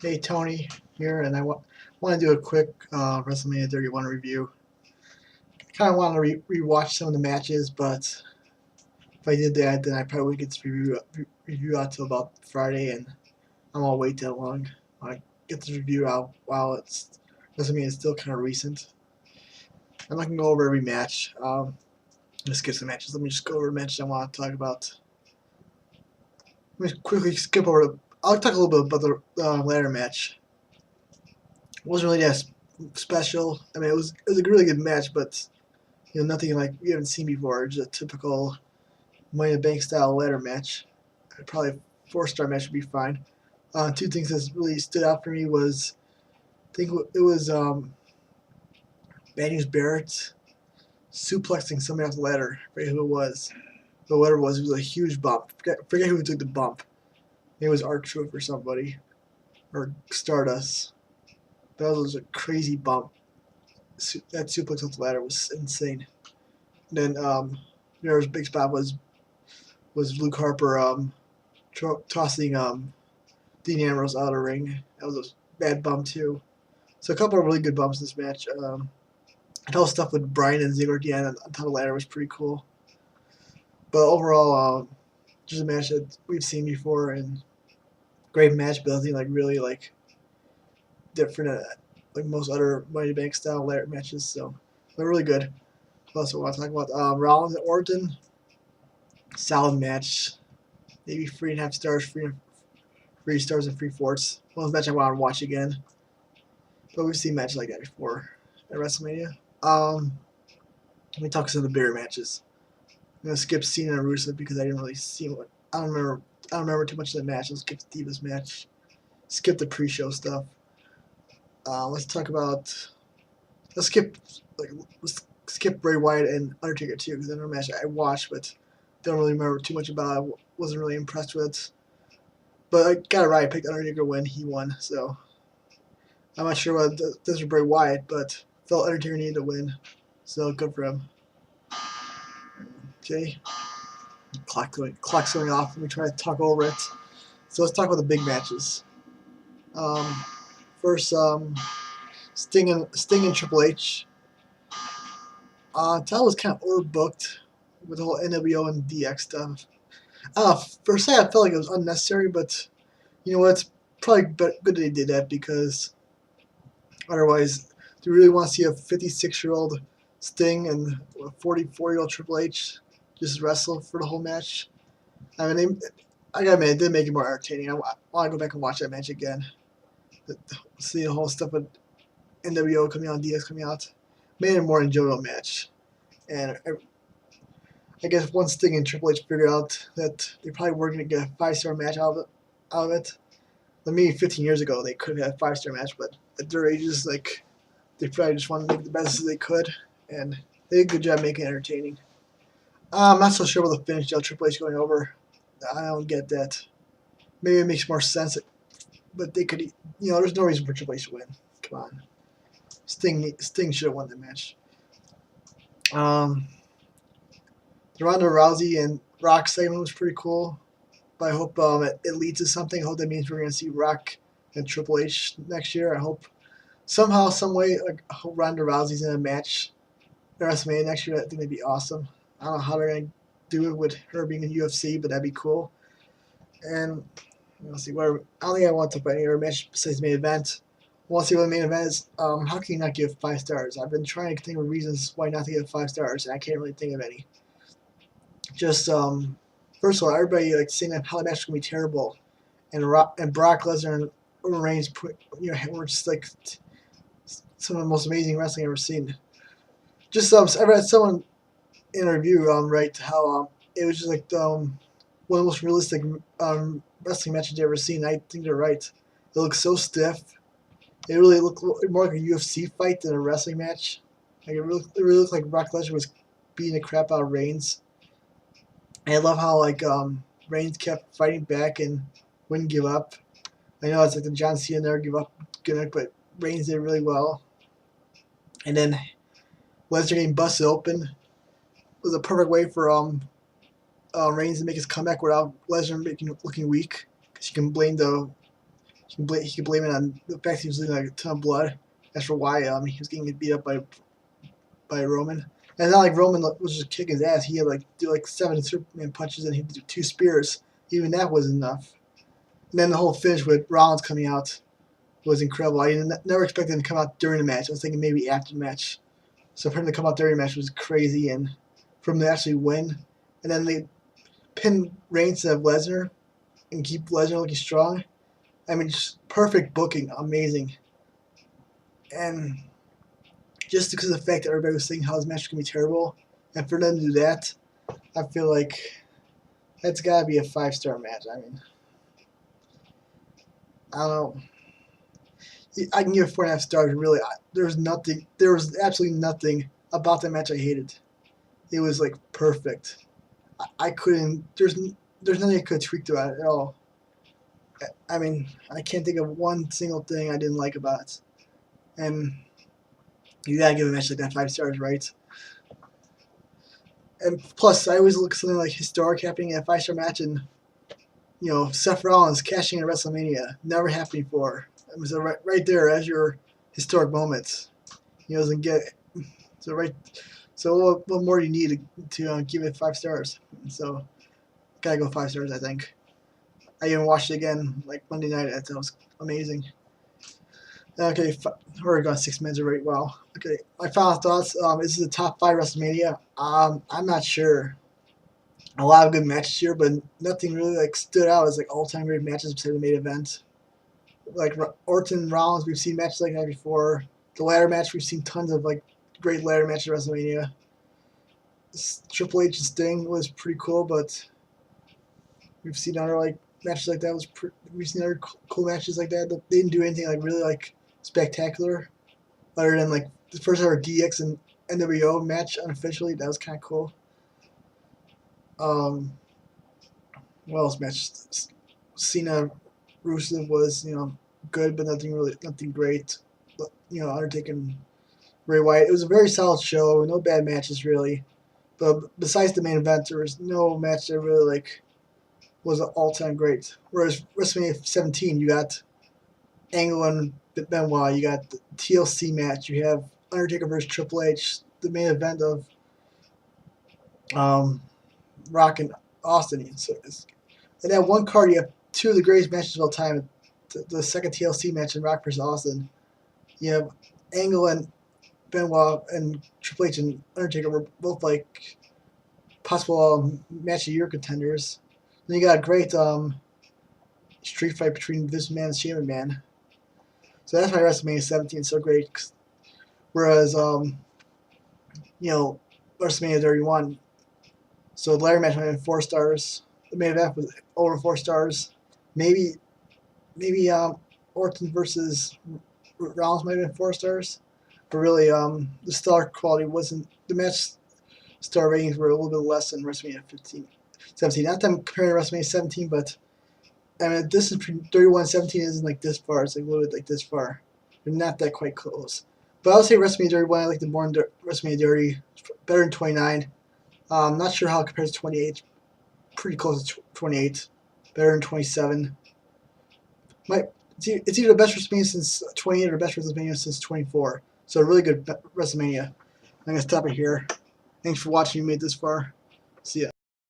Hey, Tony here, and I want to do a quick WrestleMania 31 review. Kind of want to rewatch some of the matches, but if I did that, then I probably wouldn't get to review out till about Friday, and I won't wait that long. I get the review out while WrestleMania is still kind of recent. I'm not gonna go over every match. Let's skip some matches. Let me just go over the matches I want to talk about. Let me quickly skip over. I'll talk a little bit about the ladder match. It wasn't really that special. I mean, it was a really good match, but nothing like we haven't seen before. Just a typical Money in the Bank style ladder match. Probably a 4-star match would be fine. Two things that really stood out for me was I think it was Bad News Barrett suplexing somebody off the ladder. I forget who it was, but whatever it was a huge bump. Forget who took the bump. Maybe it was R-Truth or somebody, or Stardust. That was a crazy bump. That suplex off the ladder was insane. And then there's big spot was Luke Harper tossing Dean Ambrose out of the ring. That was a bad bump too. So a couple of really good bumps in this match. I thought stuff with Bryan and Ziggler at the end on top of the ladder was pretty cool. But overall, just a match that we've seen before and great match building, like really like different like most other Money in the Bank style ladder matches. So they're really good. What else I want to talk about? Rollins and Orton, solid match. Maybe 3.5 stars, 3 stars and 3/4. One of those matches I want to watch again. But we've seen matches like that before at WrestleMania. Let me talk some of the bigger matches. I'm gonna skip Cena and Rusev because I didn't really see what I don't remember too much of the match. I'll skip the Divas match. Skip the pre-show stuff. Let's talk about. Let's skip let's skip Bray Wyatt and Undertaker too because they're a match I watched but don't really remember too much about. I wasn't really impressed with. But I got it right. I picked Undertaker when he won, so I'm not sure what this is Bray Wyatt, but felt Undertaker needed to win, so good for him. Okay, clock's going off. Let me try to talk over it. So let's talk about the big matches. Um, First, Sting and Triple H. That was kind of overbooked with the whole NWO and DX stuff. For a second, I felt like it was unnecessary, but you know what? It's probably good that they did that because otherwise, do you really want to see a 56-year-old Sting and a 44-year-old Triple H just wrestle for the whole match? I mean, I gotta admit, it did make it more entertaining. I want to go back and watch that match again. See the whole stuff with NWO coming out, DX coming out, made it a more enjoyable match. And I guess once Sting and Triple H figured out that they probably weren't going to get a 5-star match out of it. Maybe 15 years ago they could have had a 5-star match, but at their ages, like they probably just wanted to make the best as they could, and they did a good job making it entertaining. I'm not so sure about the finish, though. Triple H going over. I don't get that. Maybe it makes more sense, but they could. There's no reason for Triple H to win. Come on, Sting should have won the match. The Ronda Rousey and Rock segment was pretty cool, but I hope it leads to something. I hope that means we're going to see Rock and Triple H next year. I hope somehow, some way, I hope Ronda Rousey's in a match at WrestleMania next year. I think that'd be awesome. I don't know how they're going to do it with her being in UFC, but that'd be cool. And let's see, I don't think I want to talk about any other match besides the main event. I want to see what the main event is. How can you not give 5 stars? I've been trying to think of reasons why not to give 5 stars, and I can't really think of any. Just first of all, everybody saying that how the match is gonna be terrible, and Brock Lesnar and Roman Reigns were just like some of the most amazing wrestling I've ever seen. Just I read someone in a review write how it was just like one of the most realistic wrestling matches you've ever seen. I think they're right. It looks so stiff. It really looked more like a UFC fight than a wrestling match. Like it really looked like Brock Lesnar was beating the crap out of Reigns. And I love how Reigns kept fighting back and wouldn't give up. I know it's like the John Cena never give up gimmick, but Reigns did really well. And then Lesnar getting busted open was a perfect way for Reigns to make his comeback without Lesnar looking weak, because you can blame the he could blame it on the fact he was losing like a ton of blood. That's for why he was getting beat up by Roman. And it's not like Roman was just kicking his ass. He had like do like 7 Superman punches and he did 2 spears. Even that wasn't enough. And then the whole finish with Rollins coming out was incredible. I never expected him to come out during the match. I was thinking maybe after the match. So for him to come out during the match was crazy, and for him to actually win, and then they pin Reigns to Lesnar and keep Lesnar looking strong. I mean, just perfect booking, amazing. And just because of the fact that everybody was saying how this match was going to be terrible, and for them to do that, I feel like that's got to be a 5-star match. I mean, I don't know. I can give it 4.5 stars. Really, there was absolutely nothing about that match I hated. It was like perfect. I couldn't. There's nothing I could have tweaked about it at all. I mean, I can't think of one single thing I didn't like about it. And you gotta give a match like that 5 stars, right? And plus, I always look at something like historic happening in a 5-star match, and Seth Rollins cashing in at WrestleMania never happened before. It was right there as your historic moment. Doesn't get so right. So what more do you need to give it 5 stars? So gotta go 5 stars, I think. I even watched it again like Monday night. That was amazing. Okay, we're going 6 minutes already. Wow. Okay, my final thoughts. This is the top 5 WrestleMania. I'm not sure. A lot of good matches here, but nothing really like stood out as like all-time great matches besides the main event. Like Orton and Rollins, we've seen matches like that before. The ladder match, we've seen tons of like great ladder matches at WrestleMania. Triple H and Sting was pretty cool, but we've seen other like matches like that. We've seen other cool matches like that. They didn't do anything like really like spectacular, other than like the first ever DX and NWO match unofficially. That was kind of cool. What else matches? Cena, Rusev was good, but nothing great. Undertaker, Bray Wyatt. It was a very solid show. No bad matches really. But besides the main event, there was no match that really was an all-time great. Whereas WrestleMania 17, you got Angle and Benoit, you got the TLC match, you have Undertaker versus Triple H, the main event of Rock and Austin. And that one card, you have 2 of the greatest matches of all time. The second TLC match in Rock versus Austin. You have Angle and Benoit and Triple H and Undertaker were both like possible match of the year contenders. Then you got a great street fight between Vince McMahon and Shane McMahon. So that's why WrestleMania 17 is so great. Whereas WrestleMania 31, so the ladder match might have been 4 stars. The main event was over 4 stars. Maybe Orton versus Rollins might have been 4 stars. But really, the star quality wasn't. The match star ratings were a little bit less than WrestleMania 17. Not that I'm comparing to WrestleMania 17, but I mean, this is 31 and 17 isn't like this far. It's like a little bit like this far. They're not that quite close. But I would say WrestleMania 31, I like the more WrestleMania 30. Better than 29. Not sure how it compares to 28. Pretty close to 28. Better than 27. It's either the best WrestleMania since 28 or the best WrestleMania since 24. So a really good WrestleMania. I'm going to stop it here. Thanks for watching. You made it this far. See ya.